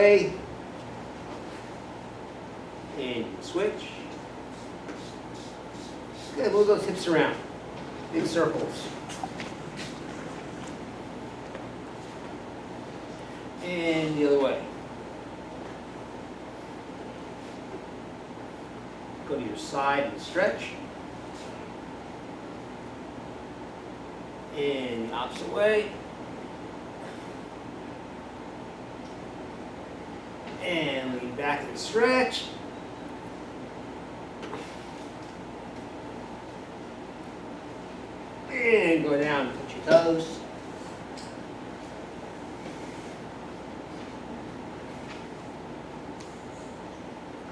away. And switch. Good, move those hips around. Big circles. And the other way. Go to your side and stretch. And the opposite way. And lean back and stretch. And go down and touch your toes.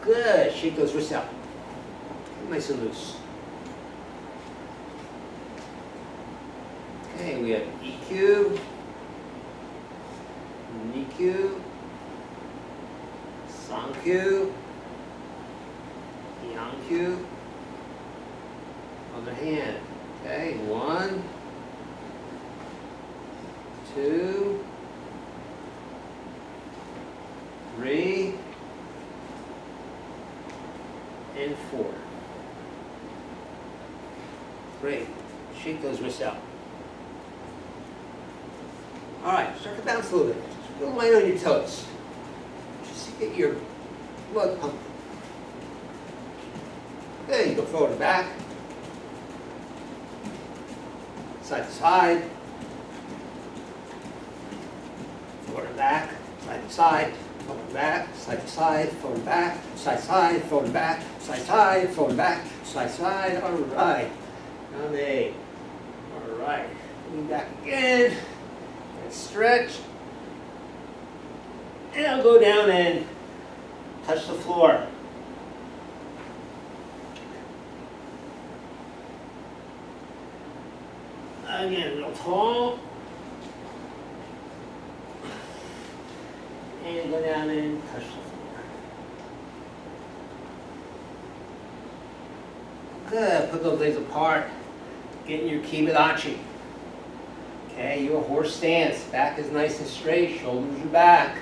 Good. Shake those wrists out. Nice and loose. Okay, we have EQ, NIQ, SANQ, YANQ. Other hand. Okay, 1, 2, 3, and 4. Great. Shake those wrists out. All right, start to bounce a little bit. Just a little light on your toes. Just to get your blood pumping. There you go, forward and back. Side to side. Forward and back. Side to side. Forward and back. Side to side. Forward and back. Side to side. Forward and back. Side to side. Forward and back. Side to side. All right. Down A. All right. Lean back again. And stretch. And I'll go down and touch the floor. Again, real tall. And go down and touch the floor. Good. Put those legs apart. Get in your kibidachi. Okay, your horse stance. Back is nice and straight. Shoulders are back.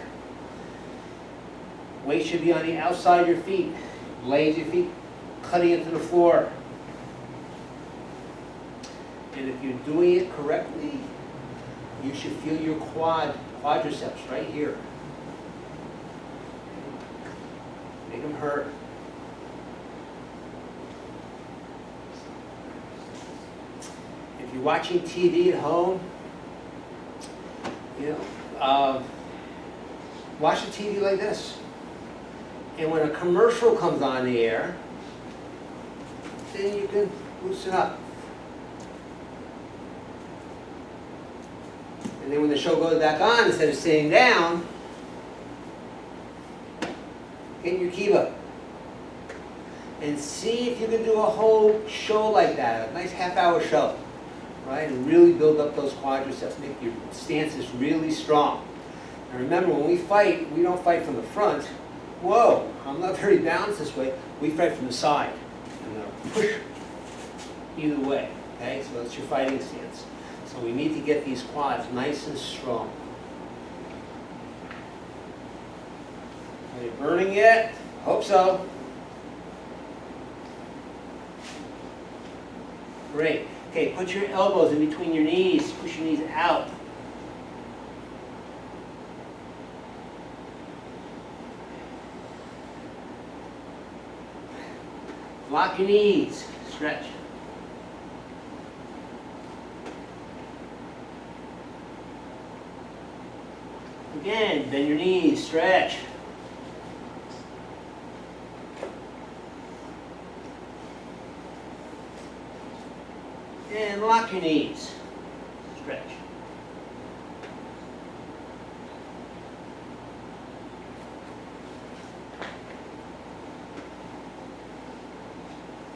Weight should be on the outside of your feet. Blades of your feet cutting into the floor. And if you're doing it correctly, you should feel your quadriceps right here. Make them hurt. If you're watching TV at home, watch the TV like this. And when a commercial comes on the air, then you can loosen up. And then when the show goes back on, instead of sitting down, get in your kiba. And see if you can do a whole show like that, a nice half-hour show, right? And really build up those quadriceps, make your stances really strong. And remember, when we fight, we don't fight from the front. Whoa, I'm not very balanced this way. We fight from the side. And push either way, okay? So that's your fighting stance. So we need to get these quads nice and strong. Are you burning yet? Hope so. Great. Okay, put your elbows in between your knees. Push your knees out. Lock your knees. Stretch. Again, bend your knees, stretch. And lock your knees, stretch.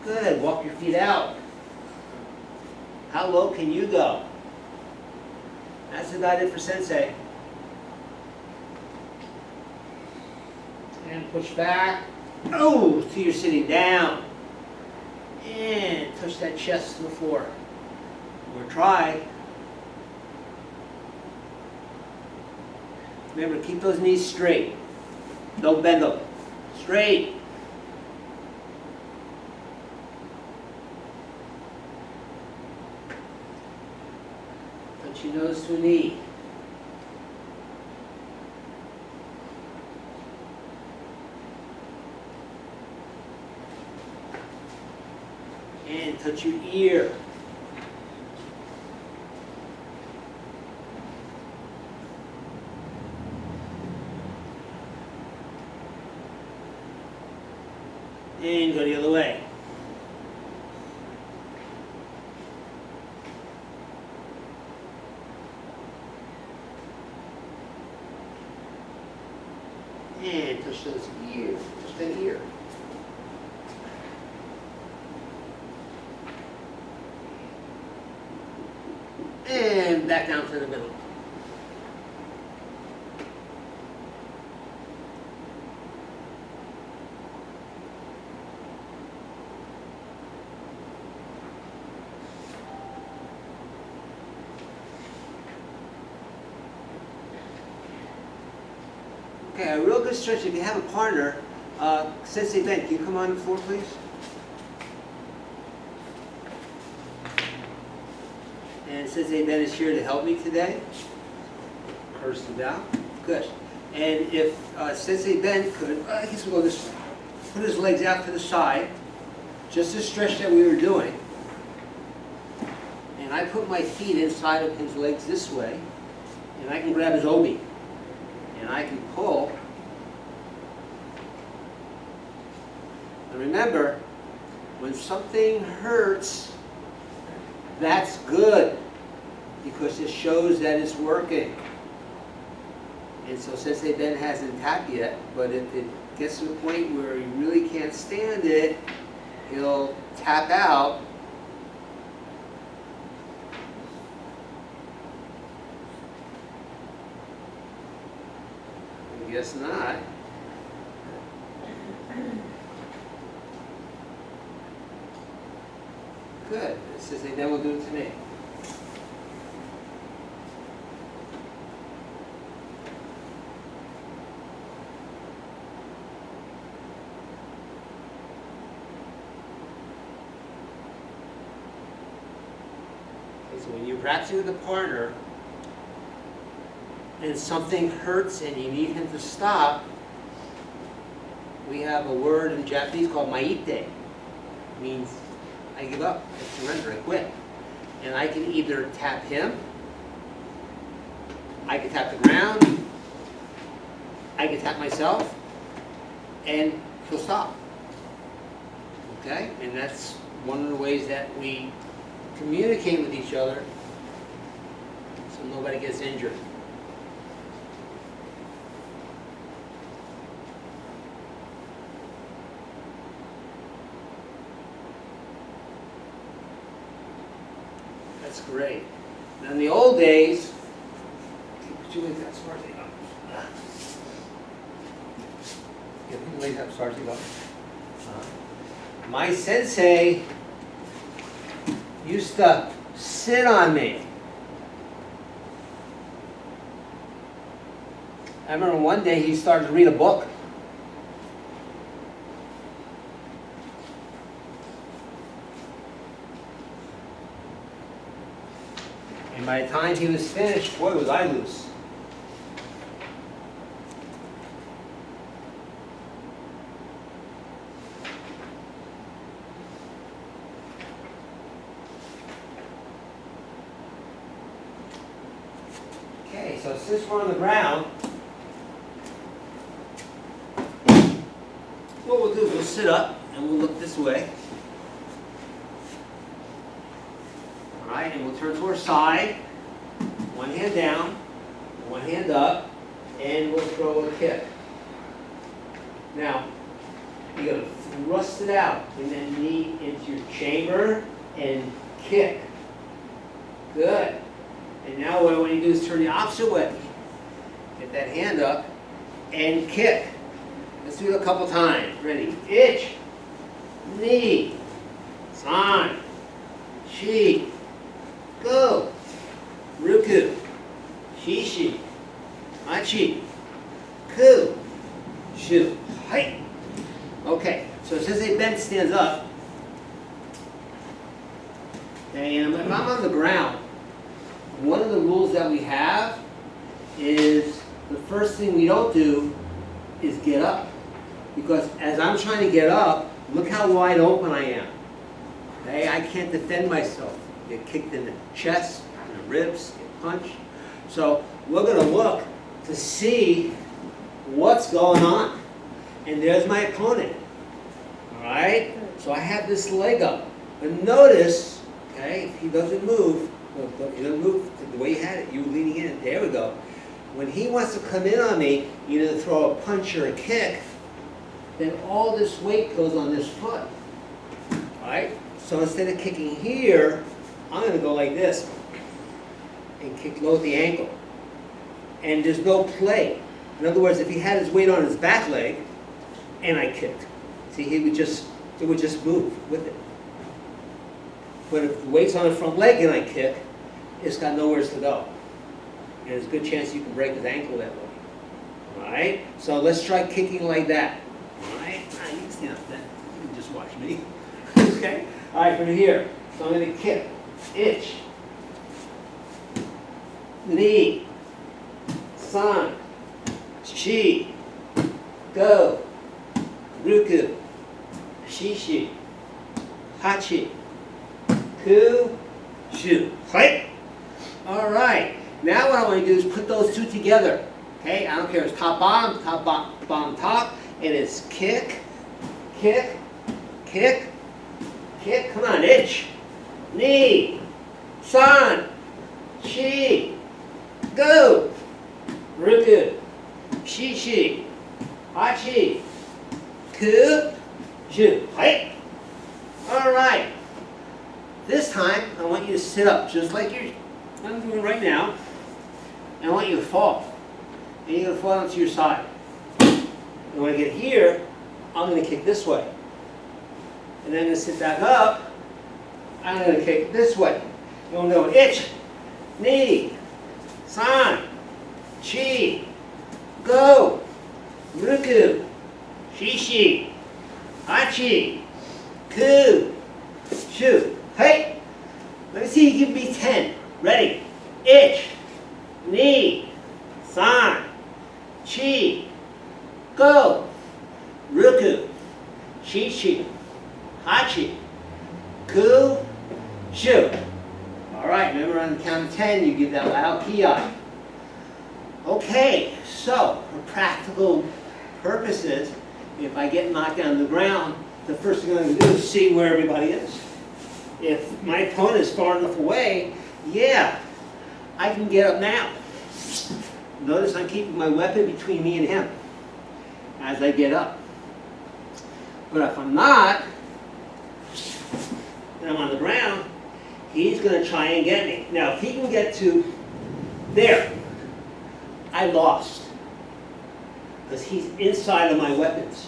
Good, walk your feet out. How low can you go? That's what I did for Sensei. And push back. Oh, till you're sitting down. And touch that chest to the floor. Or try. Remember, keep those knees straight. Don't bend them. Straight. Touch your nose to a knee. And touch your ear. And go the other way. And touch those ears, touch that ear. And back down to the middle. Okay, a real good stretch. If you have a partner, Sensei Ben, can you come on the floor, please? And Sensei Ben is here to help me today. Curse him down. Good. And if Sensei Ben could, I guess we'll go this way. Put his legs out to the side, just the stretch that we were doing. And I put my feet inside of his legs this way, and I can grab his obi. And I can pull. And remember, when something hurts, that's good, because it shows that it's working. And so Sensei Ben hasn't tapped yet, but if it gets to the point where he really can't stand it, he'll tap out. I guess not. Good. Sensei Ben will do it to me. So when you're practicing with a partner and something hurts and you need him to stop, we have a word in Japanese called maite. It means I give up, I surrender, I quit. And I can either tap him, I can tap the ground, I can tap myself, and he'll stop. Okay? And that's one of the ways that we communicate with each other so nobody gets injured. That's great. Now in the old days, put your legs out as far as they go. Yeah, put your legs out as far as they go. My sensei used to sit on me. I remember one day he started to read a book. And by the time he was finished, boy, was I loose. Okay, so since we're on the ground, what we'll do is we'll sit up and we'll look this way. All right, and we'll turn to our side, one hand down, one hand up, and we'll throw a kick. Now, you're going to thrust it out and then knee into your chamber and kick. Good. And now what I want you to do is turn the opposite way. Get that hand up and kick. Let's do it a couple times. Ready? Ich, ni, san, chi, go. Ruku, shishi, machi, ku, shoot. Hey. Okay, so Sensei Ben stands up. And if I'm on the ground, one of the rules that we have is the first thing we don't do is get up. Because as I'm trying to get up, look how wide open I am. Okay, I can't defend myself. Get kicked in the chest, in the ribs, get punched. So we're going to look to see what's going on. And there's my opponent. All right? So I have this leg up. But notice, okay, if he doesn't move, he doesn't move the way you had it, you were leaning in. There we go. When he wants to come in on me, either to throw a punch or a kick, then all this weight goes on this foot. All right? So instead of kicking here, I'm going to go like this and kick low at the ankle. And there's no play. In other words, if he had his weight on his back leg and I kicked, see, it would just move with it. But if the weight's on the front leg and I kick, it's got nowhere to go. And there's a good chance you can break his ankle that way. All right? So let's try kicking like that. All right? You can stand up then. You can just watch me. Okay? All right, from here. So I'm going to kick. Ich. Ni. San. Chi. Go. Ruku. Shishi. Hachi. Ku. Shu. Right? All right. Now what I want to do is put those two together. Okay? I don't care if it's top, bottom, top. It is kick, kick, kick, kick. Come on, ich. Ni. San. Chi. Go. Ruku. Shishi. Hachi. Ku. Shu. Right? All right. This time, I want you to sit up just like I'm doing right now. And I want you to fall. And you're going to fall onto your side. And when I get here, I'm going to kick this way. And then I'm going to sit back up. I'm going to kick this way. And we'll go ich, ni, san, chi, go, ruku, shishi, hachi, ku, shu. Hey! Let me see you give me 10. Ready? Ich, ni, san, chi, go, ruku, shishi, hachi, ku, shu. All right, remember on the count of 10, you give that loud ki. Okay, so for practical purposes, if I get knocked down on the ground, the first thing I'm going to do is see where everybody is. If my opponent is far enough away, yeah, I can get up now. Notice I'm keeping my weapon between me and him as I get up. But if I'm not, and I'm on the ground, he's going to try and get me. Now, if he can get to there, I lost. Because he's inside of my weapons.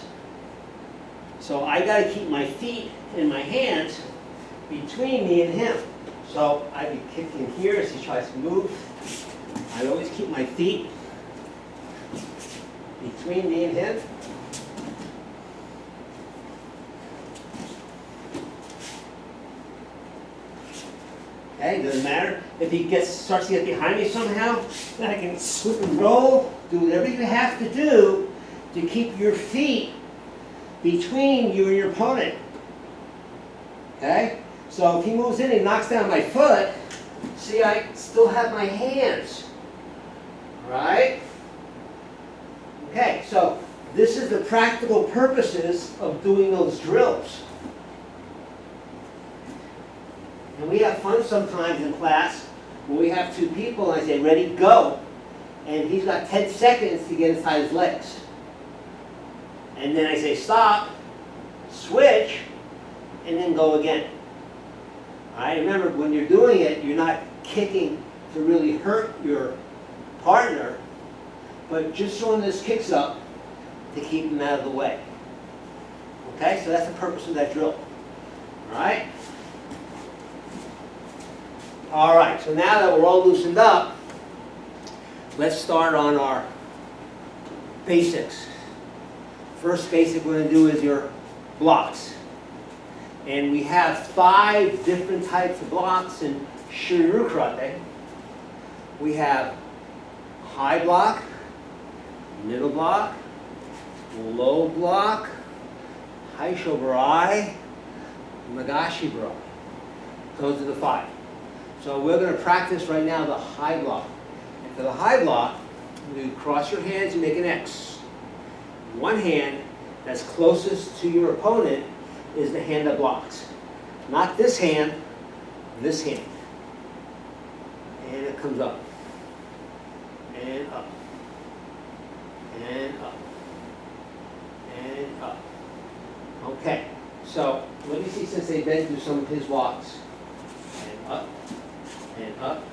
So I got to keep my feet and my hands between me and him. So I'd be kicking here as he tries to move. I'd always keep my feet between me and him. Okay, doesn't matter. If he starts to get behind me somehow, then I can slip and roll, do whatever you have to do to keep your feet between you and your opponent. Okay? So if he moves in and knocks down my foot, see, I still have my hands. Right? Okay, so this is the practical purposes of doing those drills. And we have fun sometimes in class when we have two people and I say, ready, go. And he's got 10 seconds to get inside his legs. And then I say, stop, switch, and then go again. All right, remember, when you're doing it, you're not kicking to really hurt your partner, but just throwing those kicks up to keep them out of the way. Okay, so that's the purpose of that drill. All right? All right, so now that we're all loosened up, let's start on our basics. First basic we're going to do is your blocks. And we have 5 different types of blocks in Shiryu Karate. We have high block, middle block, low block, Haisho Barai, Nagashi Barai. Those are the 5. So we're going to practice right now the high block. And for the high block, you cross your hands and make an X. One hand that's closest to your opponent is the hand that blocks. Not this hand, this hand. And it comes up. And up. And up. And up. Okay, so let me see Sensei Ben do some of his walks. And up, and up,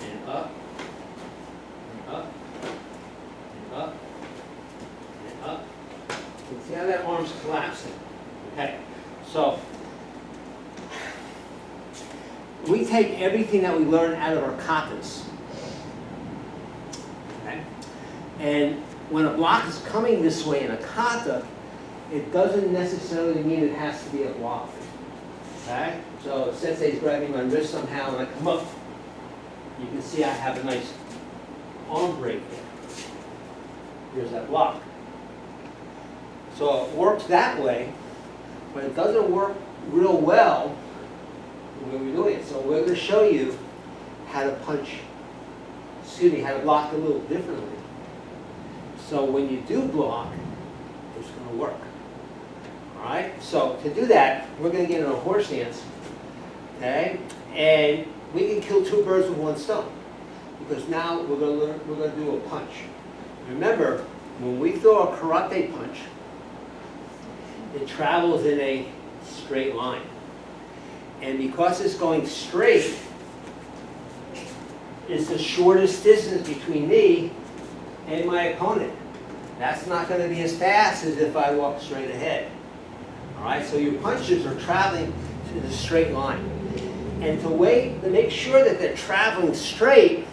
and up, and up, and up, and up. You can see how that arm's collapsing. Okay, so we take everything that we learn out of our katas. Okay? And when a block is coming this way in a kata, it doesn't necessarily mean it has to be a block. Okay? So if Sensei's grabbing my wrist somehow and I come up, you can see I have a nice arm break there. Here's that block. So it works that way, but it doesn't work real well when we're doing it. So we're going to show you how to punch, how to block a little differently. So when you do block, it's going to work. All right? So to do that, we're going to get in a horse stance, okay? And we can kill 2 birds with 1 stone, because now we're going to do a punch. Remember, when we throw a karate punch, it travels in a straight line. And because it's going straight, it's the shortest distance between me and my opponent. That's not going to be as fast as if I walk straight ahead. All right, so your punches are traveling in a straight line. And to make sure that they're traveling straight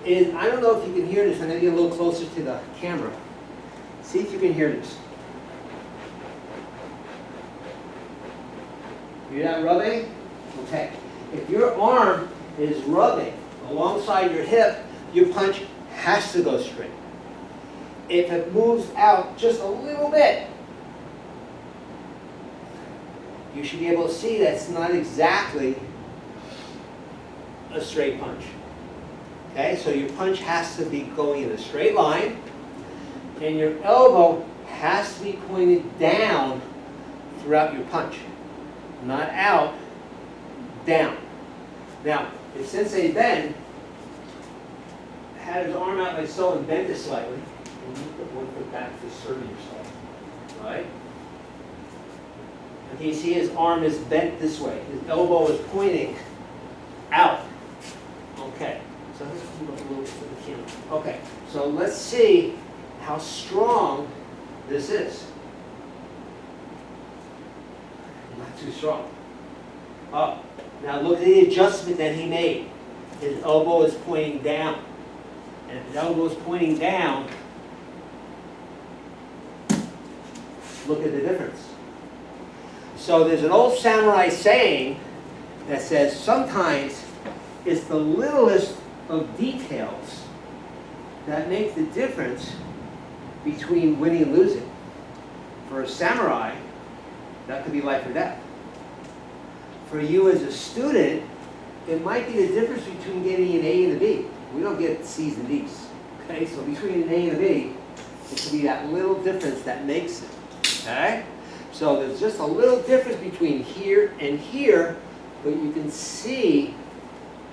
is, I don't know if you can hear this, I'm going to get a little closer to the camera. See if you can hear this. Hear that rubbing? Okay. If your arm is rubbing alongside your hip, your punch has to go straight. If it moves out just a little bit, you should be able to see that's not exactly a straight punch. Okay, so your punch has to be going in a straight line, and your elbow has to be pointed down throughout your punch. Not out, down. Now, if Sensei Ben had his arm out like so and bent it slightly, and you put 1 foot back to serve yourself, right? And you see his arm is bent this way. His elbow is pointing out. Okay, so let's move up a little bit for the camera. Okay, so let's see how strong this is. Not too strong. Oh, now look at the adjustment that he made. His elbow is pointing down. And if his elbow is pointing down, look at the difference. So there's an old samurai saying that says sometimes it's the littlest of details that make the difference between winning and losing. For a samurai, that could be life or death. For you as a student, it might be the difference between getting an A and a B. We don't get C's and D's. Okay, so between an A and a B, it could be that little difference that makes it. Okay? So there's just a little difference between here and here, but you can see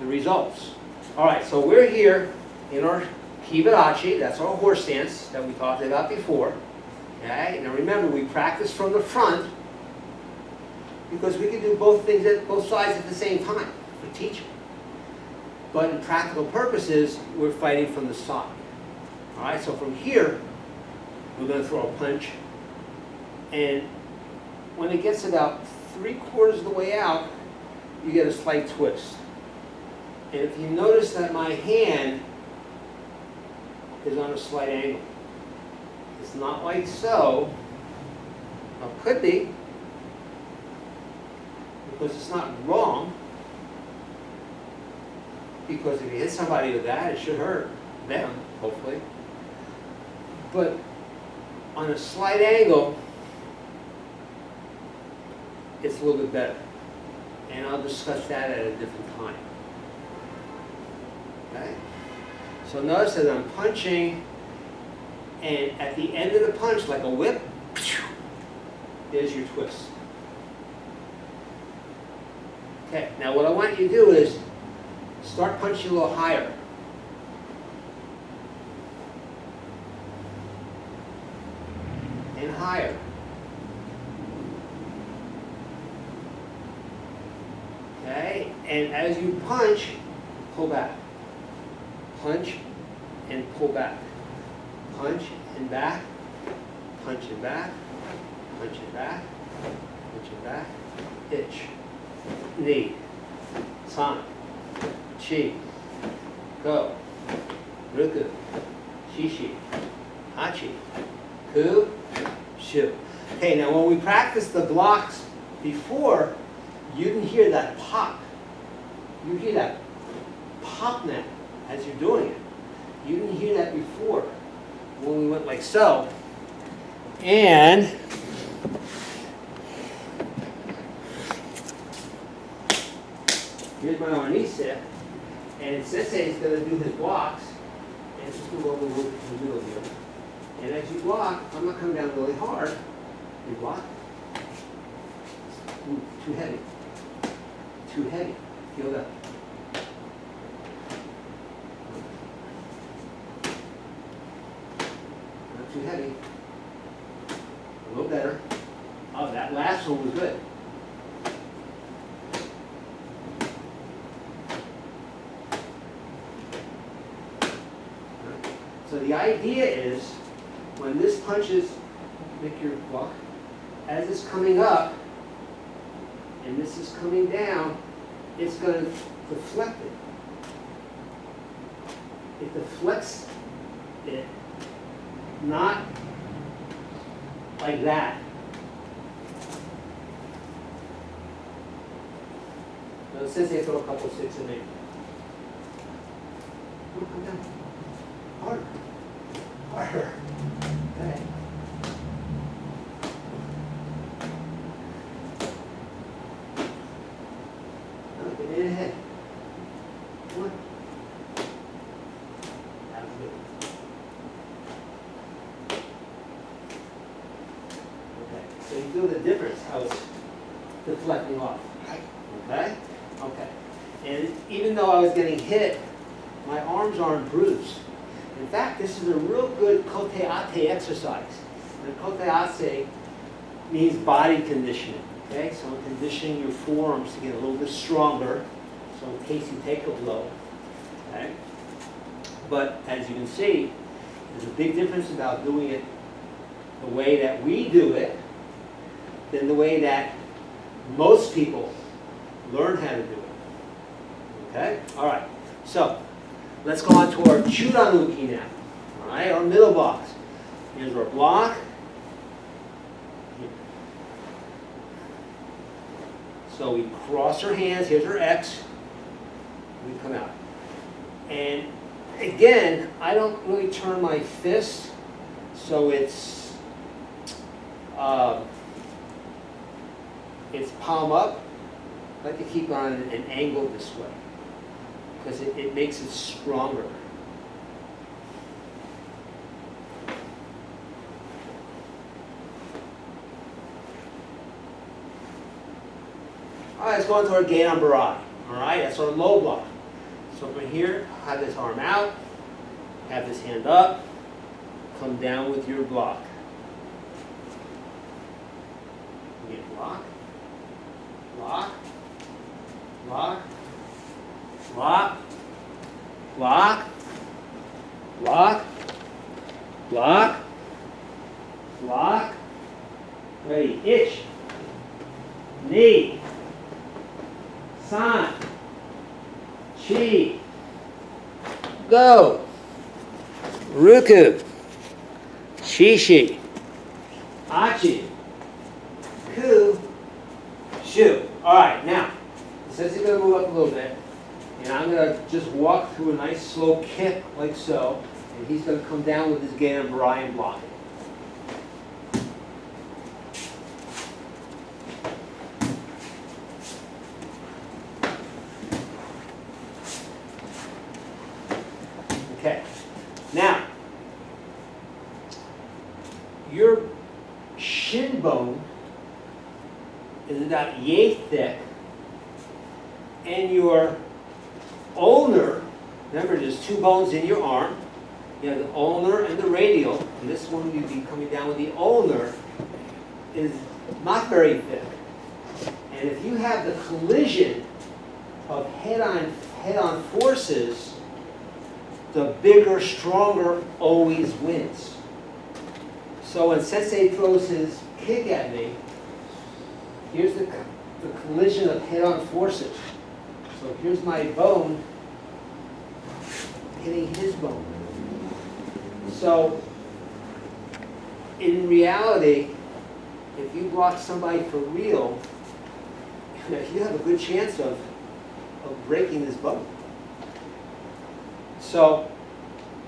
the results. All right, so we're here in our hibarachi, that's our horse stance that we talked about before. Okay, now remember, we practice from the front because we can do both things at both sides at the same time for teaching. But in practical purposes, we're fighting from the side. All right, so from here, we're going to throw a punch, and when it gets about 3/4 of the way out, you get a slight twist. And if you notice that my hand is on a slight angle, It's not like so. Well, it could be, because it's not wrong. Because if you hit somebody with that, it should hurt them, hopefully. But on a slight angle, it's a little bit better. And I'll discuss that at a different time. Okay? So notice that I'm punching, and at the end of the punch, like a whip, there's your twist. Okay, now what I want you to do is start punching a little higher. And higher. Okay, and as you punch, pull back. Punch and pull back. Punch and back. Punch and back. Punch and back. Punch and back. Itch. Knee. San. Chi. Go. Ruku. Shishi. Hachi. Ku. Shu. Okay, now when we practiced the blocks before, you didn't hear that pop. You hear that pop now as you're doing it. You didn't hear that before when we went like so. And here's my arnisa, and Sensei is going to do his blocks, and just move over to the middle here. And as you block, I'm not coming down really hard. You block. Ooh, too heavy. Too heavy. Feel that. Not too heavy. A little better. Oh, that last one was good. So the idea is, when this punches, make your block, as it's coming up, and this is coming down, it's going to deflect it. It deflects it, not like that. Now, since they throw a couple sticks in there. Come down. Harder. Harder. Okay. Now get in ahead. Come on. That was good. Okay. So you feel the difference how it's deflecting off. Okay? Okay. And even though I was getting hit, my arms aren't bruised. In fact, this is a real good kote-ate exercise. And kote-ate means body conditioning. Okay, so I'm conditioning your forearms to get a little bit stronger, so in case you take a blow. Okay, but as you can see, there's a big difference about doing it the way that we do it than the way that most people learn how to do it. Okay, all right. So let's go on to our Churanuki now. All right, our middle blocks. Here's our block. Here. So we cross our hands. Here's our X. We come out. And again, I don't really turn my fist, so it's palm up. I like to keep it on an angle this way, because it makes it stronger. All right, let's go into our Gedan Barai. All right, that's our low block. So from here, have this arm out, have this hand up, come down with your block. Again, block, block, block, block, block, block, block, block, ready, itch, knee, san, chi, go, ruku, Shishi. Achi. Ku. Shu. All right, now, since you're going to move up a little bit, and I'm going to just walk through a nice slow kick like so, and he's going to come down with his Gan Brian block. Okay, now, your shin bone is about yay thick, and your ulnar, remember there's two bones in your arm, you have the ulnar and the radial, and this one you'd be coming down with the ulnar, is not very thick. And if you have the collision of head-on forces, the bigger, stronger always wins. So when Sensei throws his kick at me, here's the collision of head-on forces. So here's my bone hitting his bone. So in reality, if you block somebody for real, you have a good chance of breaking this bone. So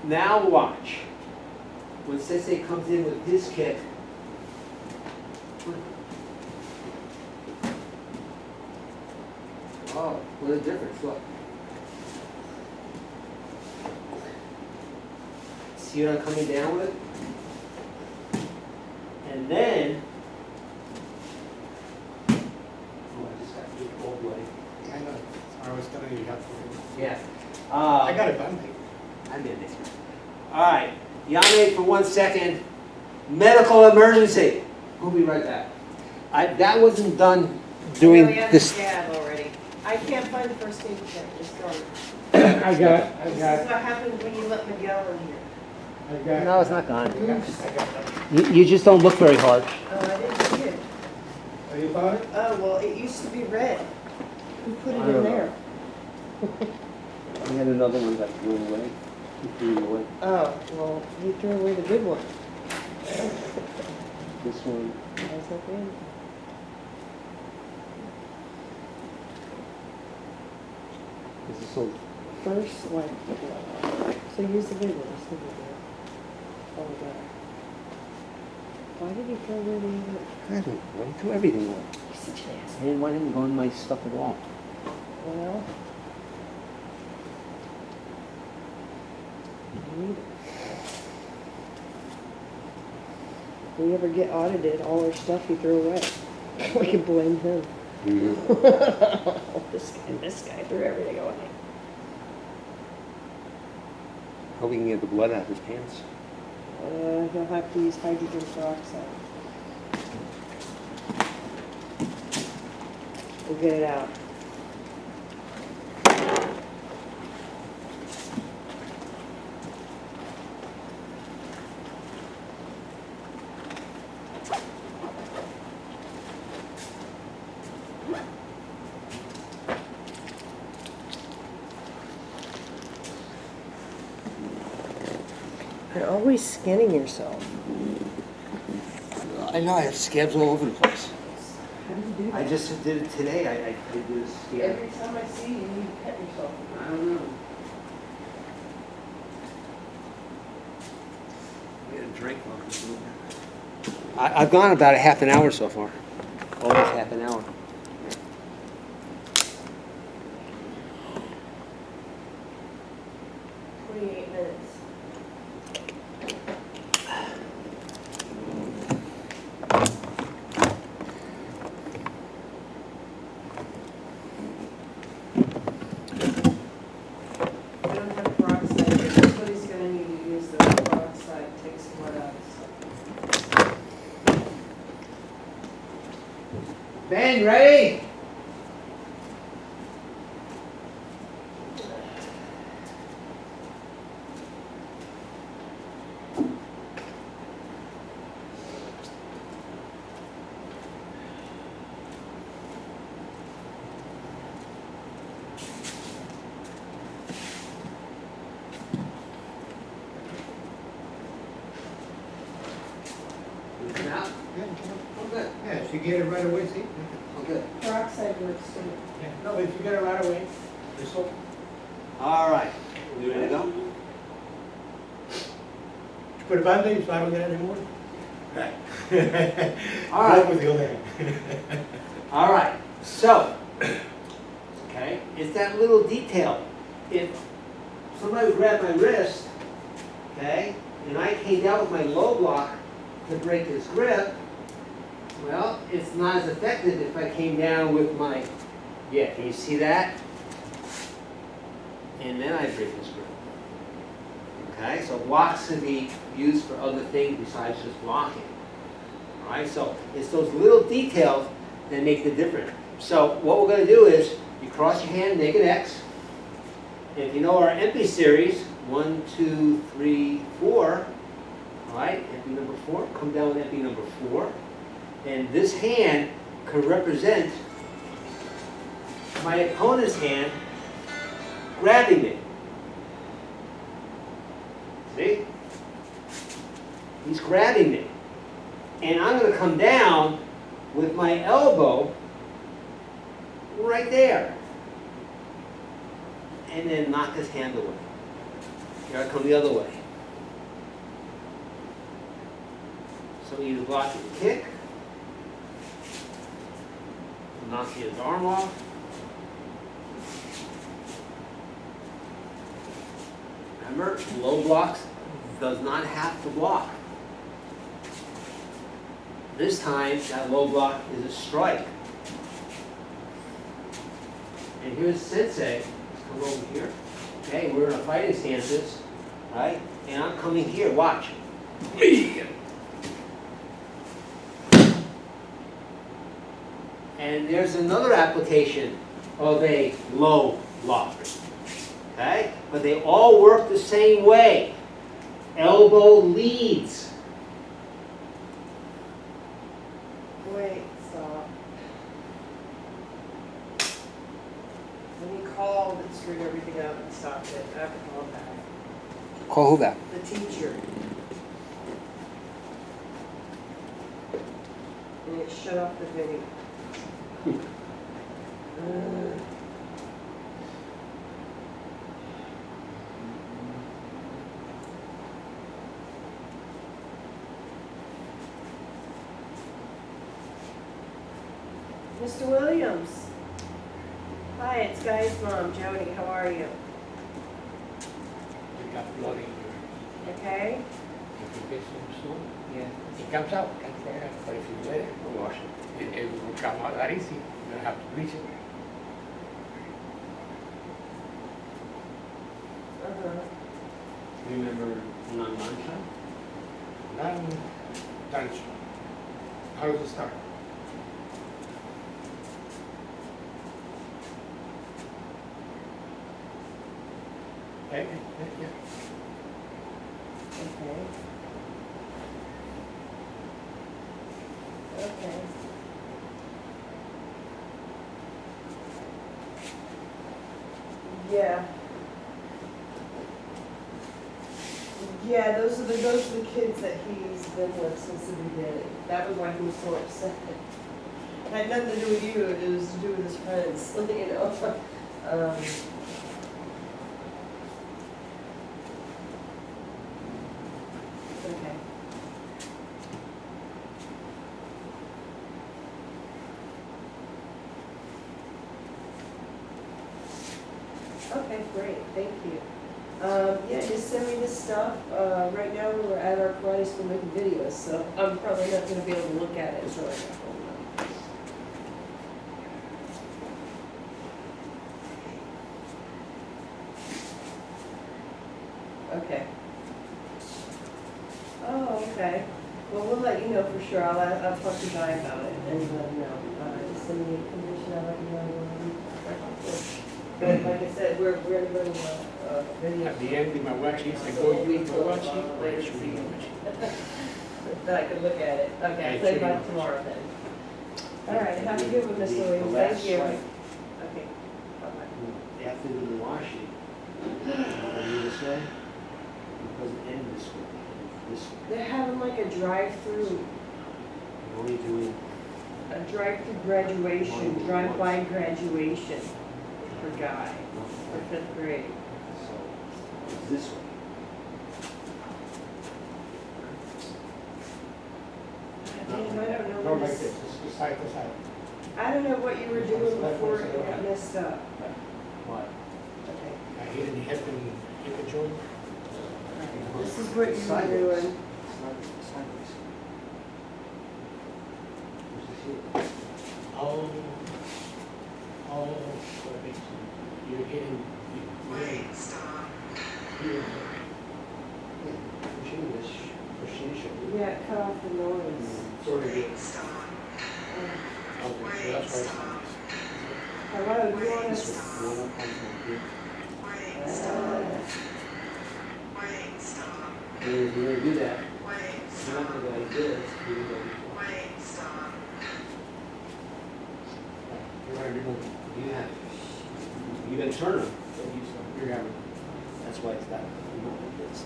now watch. When Sensei comes in with his kick, oh, what a difference, look. See what I'm coming down with? And then, oh, I just got hit all the way. I know. I was telling you how to. Yeah. I got it done. I did this. All right, Yame for 1 second. Medical emergency. We'll be right back. That wasn't done doing this. Already. I can't find the first aid kit. Just throw it. I got This is what happens when you let Miguel in here. No, it's not gone. I got You just don't look very hard. Oh, I didn't see it. Are you found it? Oh, well, it used to be red. Who put I it don't in know. there? We had another one that threw away. He threw it away. Oh, well, he threw away the good one. This one. How's that been? This is so. First one. So use the big one. It's the big one. Oh, God. Why did he throw away the other? I don't know. He threw everything away. He's such an ass. I didn't want him to go in my stuff at all. Well, you need it. If we ever get audited, all our stuff he threw away. We can blame him. This guy threw everything away. Hope we can get the blood out of his pants. He'll have to use hydrogen peroxide. We'll get it out. You're always skinning yourself. I know, I have scabs all over the place. How do you do I that? just did it today. I did this. Yeah. Every time I see you, you cut yourself. I don't know. Get a drink. I've gone about a half an hour so far. Almost half an hour. 28 minutes. We don't have peroxide, but that's what he's gonna need to use, the peroxide, takes blood out of stuff. Ben, ready? Yeah, if you get it right away, see? Oh, good. Peroxide works too. Yeah. No, but if you get it right away, it's all. All right, we ready to go? You put a Band-Aid so I don't get it anymore? Right. All right. That was the other hand. All right, so, okay, it's that little detail. If somebody grabbed my wrist, okay, and I came down with my low block to break his grip, well, it's not as effective if I came down with my, yeah, can you see that? And then I break his grip. Okay, so blocks can be used for other things besides just blocking. All right, so it's those little details that make the difference. So what we're going to do is you cross your hand, make an X. And if you know our empty series, 1, 2, 3, 4. All right, empty number 4. Come down with empty number 4. And this hand could represent my opponent's hand grabbing me. See? He's grabbing me. And I'm going to come down with my elbow right there. And then knock his hand away. Here I come the other way. So either block his kick, knock his arm off. Remember, low blocks does not have to block. This time, that low block is a strike. And here's Sensei. Let's come over here. Okay, we're in a fighting stances, right? And I'm coming here, watch. Me! And there's another application of a low block. Okay? But they all work the same way. Elbow leads. Wait, stop. When he called and screwed everything up and stopped it, I have to call him back. Call who back? The teacher. And it shut off the video. Mr. Williams. Hi, it's Guy's mom, Jody. How are you? You got blood in your, Okay? if you get some snow, yeah, it comes out, but if you let it, wash it, it will come out that easy. You don't have to bleach it. Uh-huh. Remember non-lunchtime? Then, lunch. How does it start? Okay, yeah. Okay. Okay. Yeah. Yeah, those are the kids that he's been with since the beginning. That was why he was so upset. It had nothing to do with you, it was to do with his friends, you know. Okay. Okay, great, thank you. Yeah, just send me this stuff. Right now, we're at our karate school making videos, so I'm probably not gonna be able to look at it until I get home. Okay. Oh, okay. Well, we'll let you know for sure. I'll talk to Guy about it and let him know. Just send me a condition, I'll let you know. But like I said, we're in the middle of video. At the end, in my watching, I go, you go watching, or I should be watching. That I could look at it. Okay, I'll say about tomorrow then. All right, have a good one, Mr. Williams. Thank you. Okay, bye-bye. After the washing, what do you say? It doesn't end this way. This way. They're having like a drive-through. You're only doing a drive-through graduation, drive-by graduation for Guy, for 5th grade. So, it's this way. Damn, I don't know Go what like this, this, just side to side. I don't know what you were doing before it got messed up. What? Okay. I hit the hip and hip the joint. This is what you were Sideways. doing. Sideways. This is here. Oh, so it makes you're hitting, you're Pushing this, pushing the shoulder. Yeah, cut off the noise. sort of getting. Okay, so that's right. Hello, you want This us? one, one up comes from here. And if you're gonna do that, you're not gonna go like this, you're gonna go like this. You're gonna remove, You have, you gotta turn them, but you you're gonna, that's why it's that, you know, like this.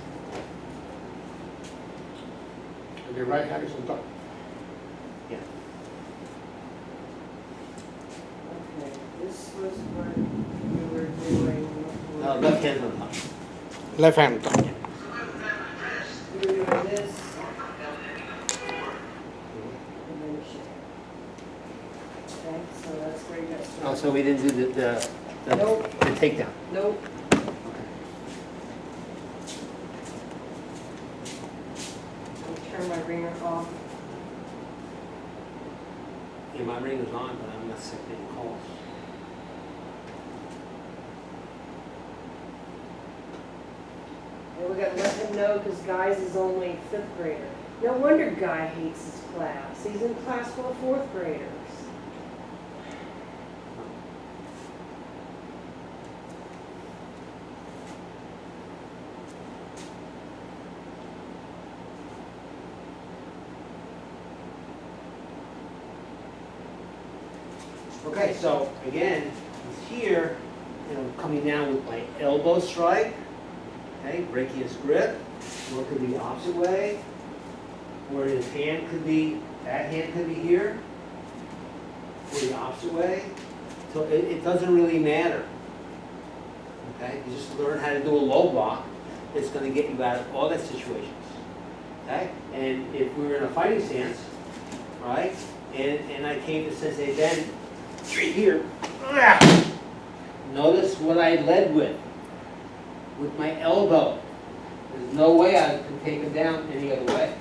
and your right hand is on top. Yeah. Okay, this was what you were doing before. No, left hand on top. Left hand on top. You were doing this. And then shake. Okay, so that's where you got started. Oh, so we didn't do the Nope. takedown. Nope. Okay. I'll turn my ringer off. Yeah, my ring is on, but I'm not accepting calls. And we gotta let him know, because Guy's is only 5th grader. No wonder Guy hates his class. He's in class full of 4th graders. Okay, so again, he's here, and I'm coming down with my elbow strike, okay, breaking his grip, or it could be the opposite way, or his hand could be, that hand could be here, or the opposite way, so it doesn't really matter. Okay, you just learn how to do a low block, it's gonna get you out of all that situations, okay? And if we were in a fighting stance, right, and I came to Sensei Ben, right here. Notice what I led with my elbow. There's no way I can take him down any other way.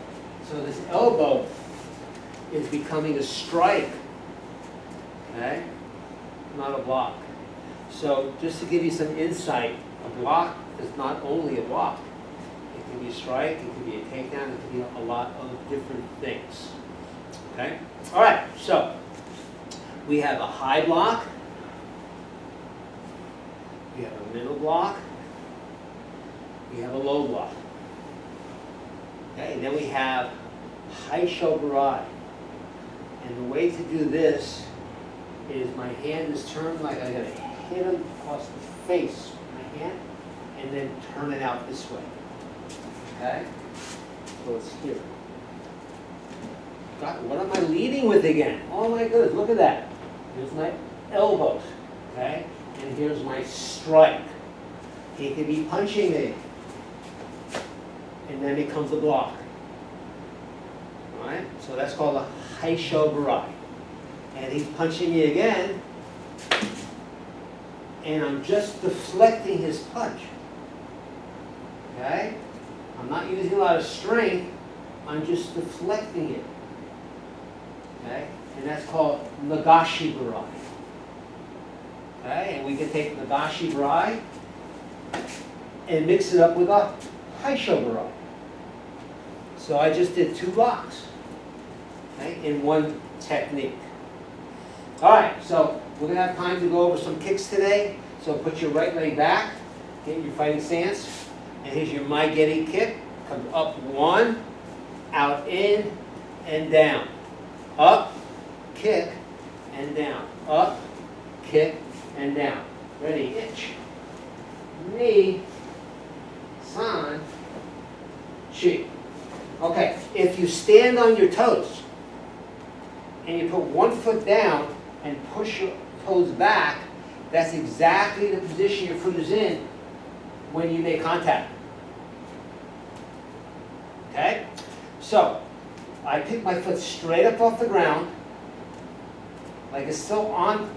So this elbow is becoming a strike, okay? Not a block. So just to give you some insight, a block is not only a block. It can be a strike, it can be a takedown, it can be a lot of different things, okay? All right, so we have a high block, we have a middle block, we have a low block. Okay, then we have high shoburai. And the way to do this is my hand is turned like I'm gonna hit him across the face with my hand and then turn it out this way. Okay? So it's here. God, what am I leading with again? Oh my goodness, look at that. Here's my elbows, okay? And here's my strike. He could be punching me. And then becomes a block. All right? So that's called a haisho burai. And he's punching me again. And I'm just deflecting his punch. Okay? I'm not using a lot of strength. I'm just deflecting it. Okay? And that's called nagashi burai. Okay? And we can take nagashi burai and mix it up with a haisho burai. So I just did 2 blocks, okay, in one technique. All right, so we're gonna have time to go over some kicks today. So put your right leg back, get your fighting stance, and here's your Mai-geri kick. Come up 1, out in, and down. Up, kick, and down. Up, kick, and down. Ready, ich, ni, san, chi. Okay, if you stand on your toes, and you put one foot down and push your toes back, that's exactly the position your foot is in when you make contact. Okay? So, I pick my foot straight up off the ground, like it's still on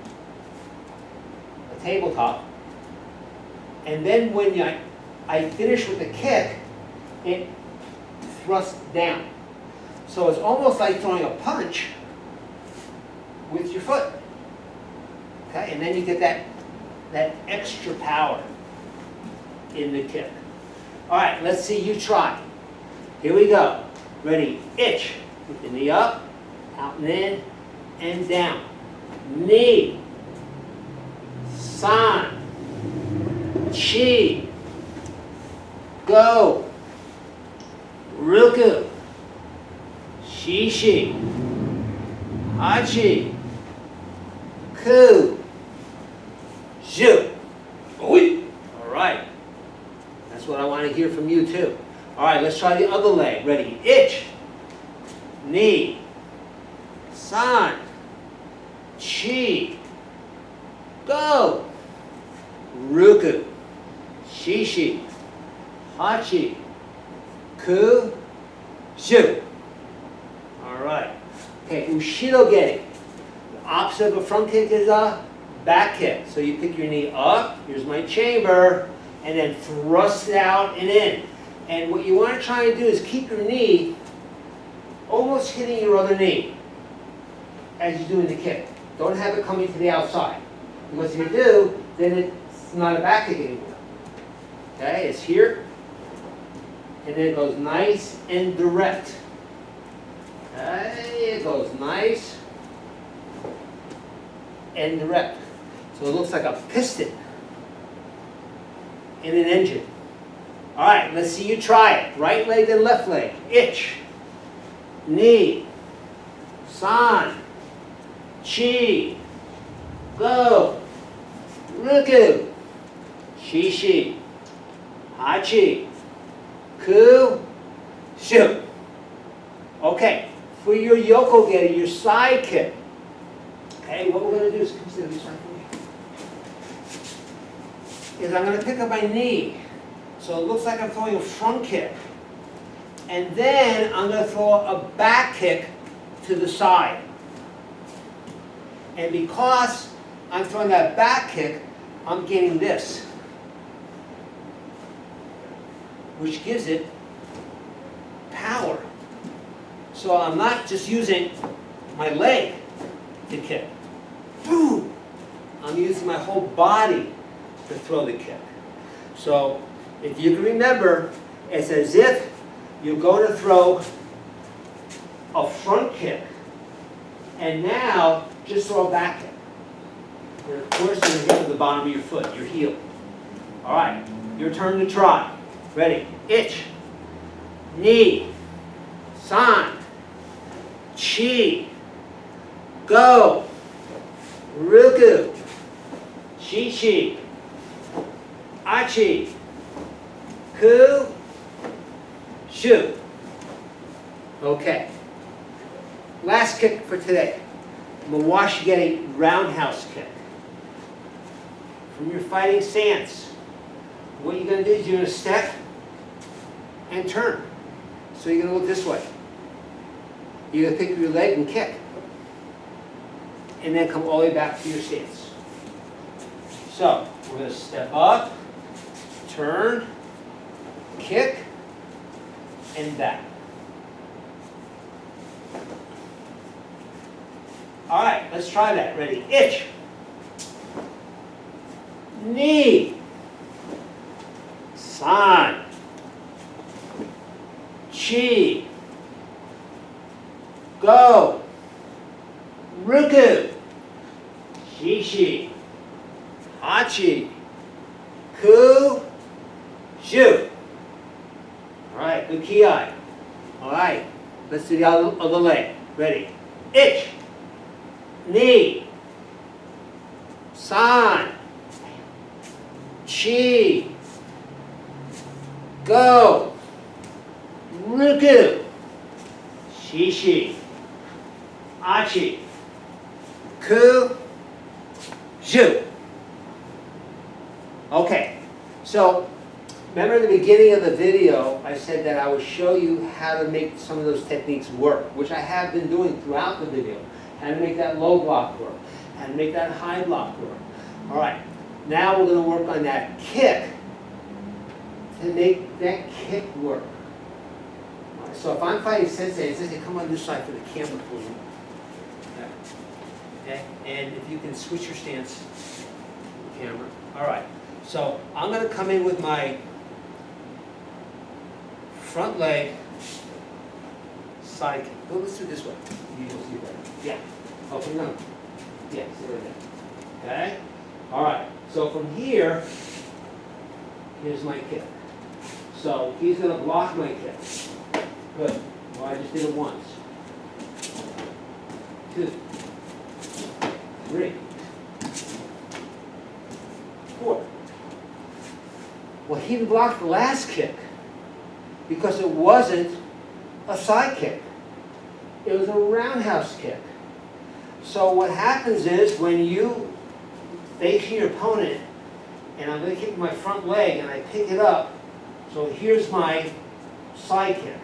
the tabletop, and then when I finish with the kick, it thrusts down. So it's almost like throwing a punch with your foot. Okay, and then you get that extra power in the kick. All right, let's see you try. Here we go. Ready, itch. Put the knee up, out and in, and down. Knee, san, chi, go, ruku, shishi, hachi, ku, zhu. Oi. All right. That's what I want to hear from you too. All right, let's try the other leg. Ready? Itch, knee, san, chi, go, ruku, shishi, hachi, ku, zhu. All right. Okay, ushiro geri. The opposite of a front kick is a back kick. So you pick your knee up, here's my chamber, and then thrust it out and in. And what you want to try and do is keep your knee almost hitting your other knee as you're doing the kick. Don't have it coming to the outside. Because if you do, then it's not a back kick anymore. Okay, it's here, and then it goes nice and direct. Okay, it goes nice and direct. So it looks like a piston in an engine. All right, let's see you try it. Right leg then left leg. Itch, knee, san, chi, go, ruku, shishi, hachi, ku, shu. Okay, for your yoko geri, your side kick. Okay, what we're going to do is consider this one for me. Is I'm going to pick up my knee. So it looks like I'm throwing a front kick. And then I'm going to throw a back kick to the side. And because I'm throwing that back kick, I'm getting this, which gives it power. So I'm not just using my leg to kick. Boom! I'm using my whole body to throw the kick. So if you can remember, it's as if you're going to throw a front kick, and now just throw a back kick. And of course, you're going to hit with the bottom of your foot, your heel. All right, your turn to try. Ready? Itch, knee, san, chi, go, ruku, shishi, achi, ku, shu. Okay. Last kick for today. Mawashigeri roundhouse kick. From your fighting stance, what you're going to do is you're going to step and turn. So you're going to look this way. You're going to pick up your leg and kick. And then come all the way back to your stance. So we're going to step up, turn, kick, and back. All right, let's try that. Ready? Itch, knee, san, chi, go, ruku, shishi, hachi, ku, shu. All right, good ki. All right, let's do the other leg. Ready? Itch, knee, san, chi, go, ruku, shishi, Achi. Ku. Zhu. Okay, so remember in the beginning of the video, I said that I would show you how to make some of those techniques work, which I have been doing throughout the video. How to make that low block work, how to make that high block work. All right, now we're going to work on that kick to make that kick work. All right, so if I'm fighting Sensei, Sensei, come on this side for the camera, please. Okay, and if you can switch your stance, the camera. All right. So I'm going to come in with my front leg side kick. Go, let's do it this way. You'll see better. Yeah. Okay, no. Yeah, sit right there. Okay? All right. So from here, here's my kick. So he's going to block my kick. Good. Well, I just did it once. 2, 3, 4. Well, he didn't block the last kick because it wasn't a side kick. It was a roundhouse kick. So what happens is when you face your opponent, and I'm going to kick my front leg and I pick it up, so here's my side kick.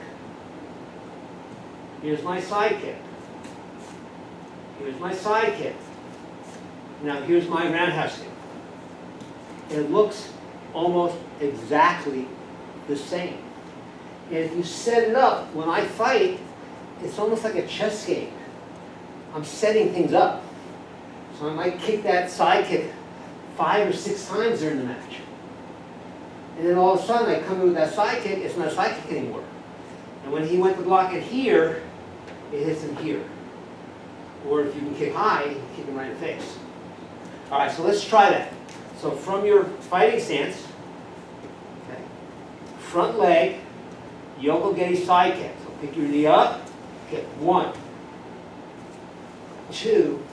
Here's my side kick. Here's my side kick. Now here's my roundhouse kick. It looks almost exactly the same. And if you set it up, when I fight, it's almost like a chess game. I'm setting things up. So I might kick that side kick 5 or 6 times during the match. And then all of a sudden I come in with that side kick, it's not a side kick anymore. And when he went to block it here, it hits him here. Or if you can kick high, kick him right in the face. All right, so let's try that. So from your fighting stance, okay, front leg, Yoko Geti side kick. So pick your knee up, kick 1, 2,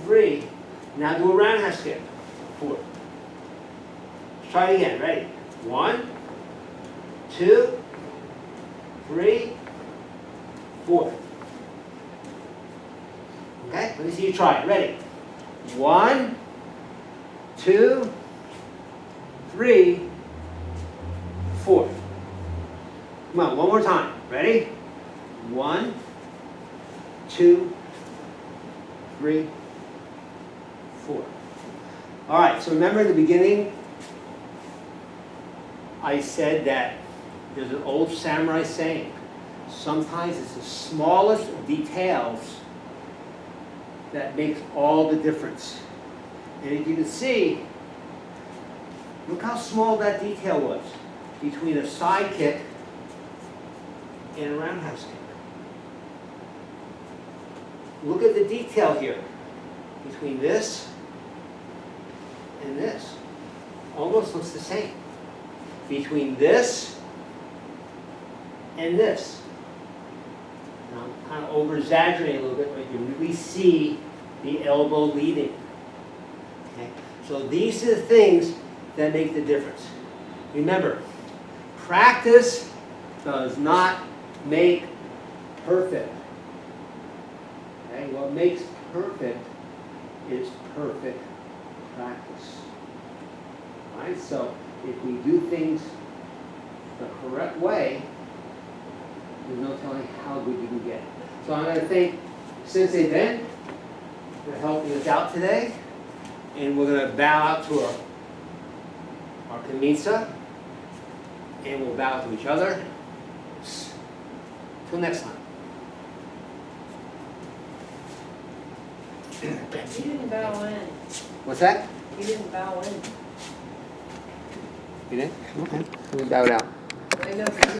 3. Now do a roundhouse kick. 4. Let's try it again. Ready? 1, 2, 3, 4. Okay, let me see you try it. Ready? 1, 2, 3, 4. Come on, one more time. Ready? 1, 2, 3, 4. All right, so remember in the beginning, I said that there's an old samurai saying, sometimes it's the smallest details that makes all the difference. And as you can see, look how small that detail was between a side kick and a roundhouse kick. Look at the detail here between this and this. Almost looks the same. Between this and this. Now, I'm kind of over-exaggerating a little bit, but you really see the elbow leading. Okay? So these are the things that make the difference. Remember, practice does not make perfect. Okay? What makes perfect is perfect practice. All right? So if we do things the correct way, there's no telling how good you can get. So I'm going to thank Sensei Ben for helping us out today. And we're going to bow out to our Kamitsa. And we'll bow to each other. Till next time. You didn't bow in. What's that? You didn't bow in. You didn't? Okay. Let me bow it out. I know.